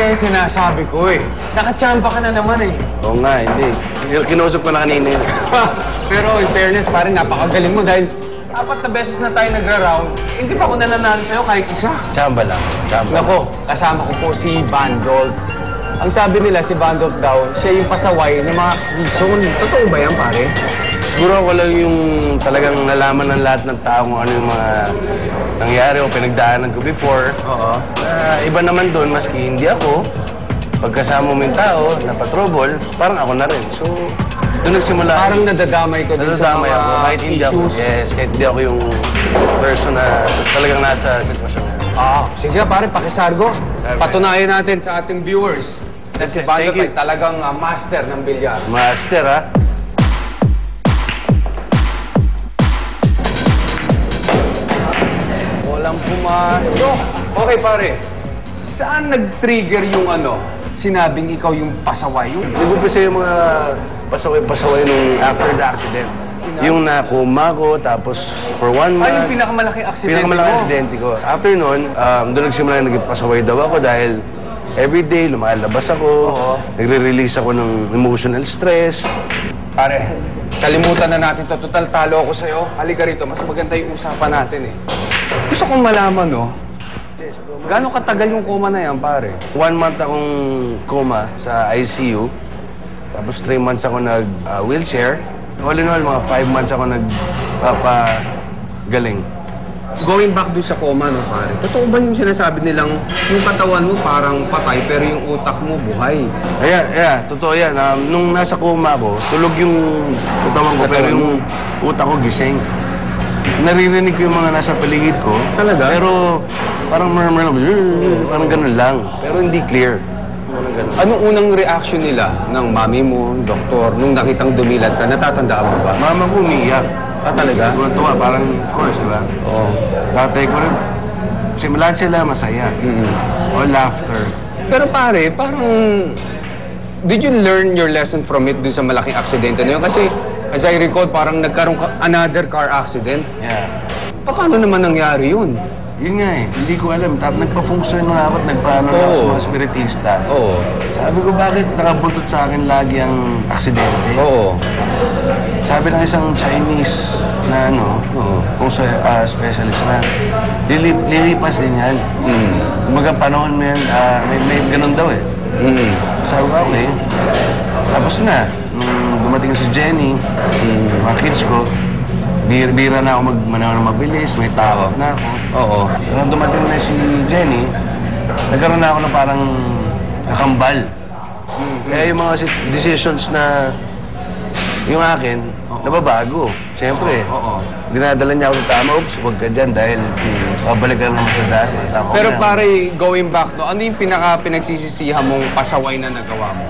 nga yung sinasabi ko eh. Nakachamba ka na naman eh. Oo nga, hindi. Kinusap ko na kanina yun. Pero in fairness, pare, napakagaling mo dahil 4 na beses na tayo nagra-round, hindi pa ako nananalo sa'yo kahit isa. Chamba lang. Chamba. Nako, kasama ko po si Bandolph. Ang sabi nila, si Bandolph daw, siya yung pasaway ng mga reason. Totoo ba yan, pare? Siguro ako lang yung talagang nalaman ng lahat ng tao kung ano yung mga nangyari o pinagdaanan ko before. Oo. Iba naman doon, maski hindi ako, pagkasama mo yung tao, napatrouble, parang ako na rin. So, doon nagsimula. Parang nadadamay ko din sa mga ako, kahit hindi ako. issues. Yes, kahit hindi ako yung person na talagang nasa sitwasyon na yun. Sige pare, pakisargo. Patunayan natin sa ating viewers na si Bandolph ay talagang master ng bilyar. Master, ha? Walang pumasok. Okay pare, saan nag-trigger yung sinabing ikaw yung pasaway? Hindi ko kasi yung mga pasaway nung after the accident. Yung nakuma ko, tapos for 1 month. Yung pinakamalaking aksidente Pinakamalaking aksidente ko. After nun, doon nagsimula naging pasaway daw ako dahil everyday lumalabas ako, nagre-release ako ng emotional stress. Pare, kalimutan na natin to. Total talo ako sa'yo. Halika rito, mas maganda yung usapan natin eh. Gusto kong malaman, gano'ng katagal yung coma na yan, pare? 1 month akong coma sa ICU. Tapos 3 months ako nag-wheelchair. All in all, mga 5 months ako nagpapagaling. Going back doon sa coma, pare, totoo ba yung sinasabi nilang yung katawan mo parang patay pero yung utak mo buhay? Totoo yan. Nung nasa coma ako, tulog yung katawan ko pero yung utak ko gising. Naririnig ko yung mga nasa paligid ko. Talaga? Pero parang murmur lang, parang ganun lang. Pero hindi clear. Anong unang reaction nila ng mami mo, doktor, nung nakitang dumilad ka? Natatandaan mo ba? Mama ko umiiyak. Talaga? Tuwa, parang of course, di ba? Oo. Tatay ko rin, lahat sila masaya. O laughter. Pero pare, parang... Did you learn your lesson from it dun sa malaking aksidente na yun? Kasi, as I recall, parang nagkaroon ka another car accident. Yeah. Paano naman nangyari yun? Yun nga eh, hindi ko alam. Tapos nagpa-function na ako at nagpaano na ako sa mga spiritista. Oo. Sabi ko, bakit nakabuntot sa akin lagi ang aksidente? Oo. Sabi ng isang Chinese na kung specialist na, lilipas din yan. Kumbaga panahon mo yan, may ganun daw eh. Sabi ko, okay. Tapos na, nung dumating si Jenny, mga kids ko, bira na ako magmanaw na mabilis, may tawag na ako. Oo. Nung dumating na si Jenny, nagkaroon na ako ng parang kakambal. Kaya yung mga decisions na yung akin, nababago. Siyempre, dinadala niya ako sa tama, oops, huwag ka dyan dahil babalik ka naman sa dati. Pero pare, going back, ano yung pinagsisisihan mong pasaway na nagawa mo?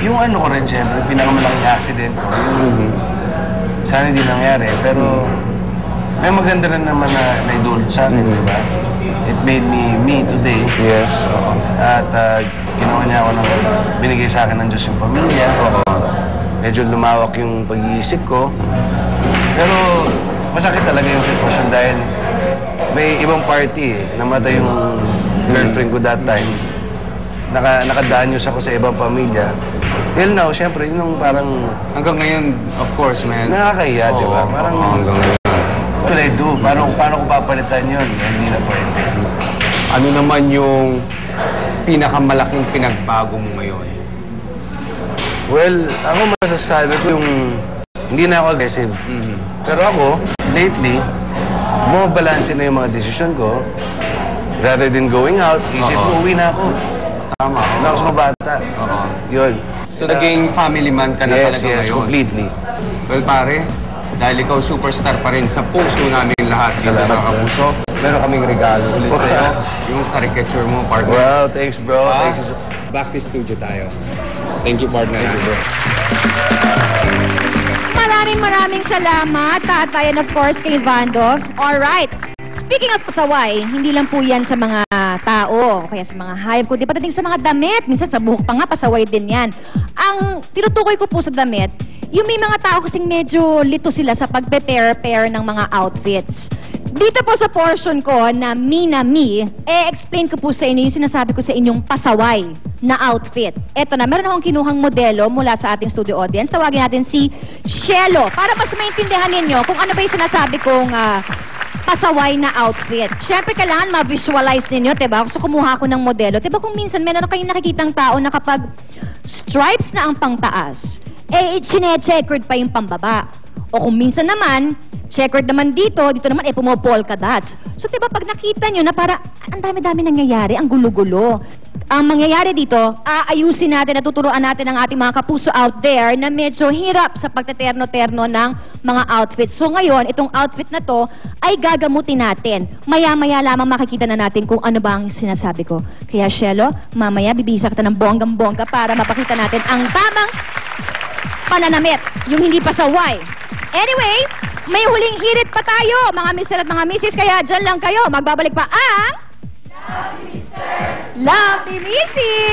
Yung ko rin, siyempre, pinakamalaking accident ko. Sana hindi nangyari, pero may maganda rin naman na naidulot sa akin, di ba? It made me today. Yes. At ginawa niya ako binigay sa akin ng Diyos yung pamilya. Medyo lumawak yung pag-iisip ko. Pero masakit talaga yung sitwasyon dahil may ibang party eh. Namatay yung girlfriend ko that time. Nakadanyos ako sa ibang pamilya. Till now, siyempre, yun parang... Hanggang ngayon, of course, man. Nakakahiya, di ba? Parang... hanggang ngayon. What will I do? Paano ko papalitan yun? Hindi na pwede. Ano naman yung pinakamalaking pinagbago mo ngayon? Well, ako masasabi ko yung... Hindi na ako aggressive. Pero ako, lately, bumabalanse na yung mga desisyon ko. Rather than going out, isip ko, uwi na ako. Tama. Wala ako sa mga bata. Yun. So, naging family man ka na talaga ngayon? Yes, completely. Well, pare, dahil ikaw superstar pa rin sa puso namin lahat dito sa Kapuso, meron kaming regalo ulit sa'yo. Yung caricature mo, partner. Wow, thanks, bro. Thanks. Back to studio tayo. Thank you, partner. Thank you, bro. Maraming salamat, Tatay, and of course, kay Bandolph. Alright. Speaking of pasaway, hindi lang po yan sa mga tao, o kaya sa mga hayop, kundi patating sa mga damit. Minsan sa buhok pa nga, pasaway din yan. Ang tinutukoy ko po sa damit, yung may mga tao kasing medyo lito sila sa pagpe-pair ng mga outfits. Dito po sa portion ko na Me na Me, explain ko po sa inyo yung sinasabi ko sa inyong pasaway na outfit. Eto na, meron akong kinuhang modelo mula sa ating studio audience. Tawagin natin si Shelo para mas maintindihan ninyo kung ano ba yung sinasabi kong pasaway na outfit. Siyempre, kailangan ma-visualize ninyo, diba? So, kumuha ako ng modelo. Diba kung minsan meron kayong nakikitang tao na kapag stripes na ang pangtaas, chine-checkered pa yung pambaba. O kung minsan naman, checkered naman dito naman, pumopolka dots. So, diba, pag nakita nyo na para, ang dami-dami nangyayari, ang gulo-gulo. Ang mangyayari dito, aayusin natin, natuturuan natin ang ating mga kapuso out there na medyo hirap sa pagteterno-terno ng mga outfits. So, ngayon, itong outfit na to ay gagamutin natin. Maya-maya lamang makikita na natin kung ano ba ang sinasabi ko. Kaya, Shelo, mamaya bibisa kita ng bonggang-bongga para mapakita natin ang tamang pananamit, yung hindi pasaway. Anyway, may huling hirit pa tayo, mga mister at mga misis, kaya dyan lang kayo. Magbabalik pa ang Lovely Mrs.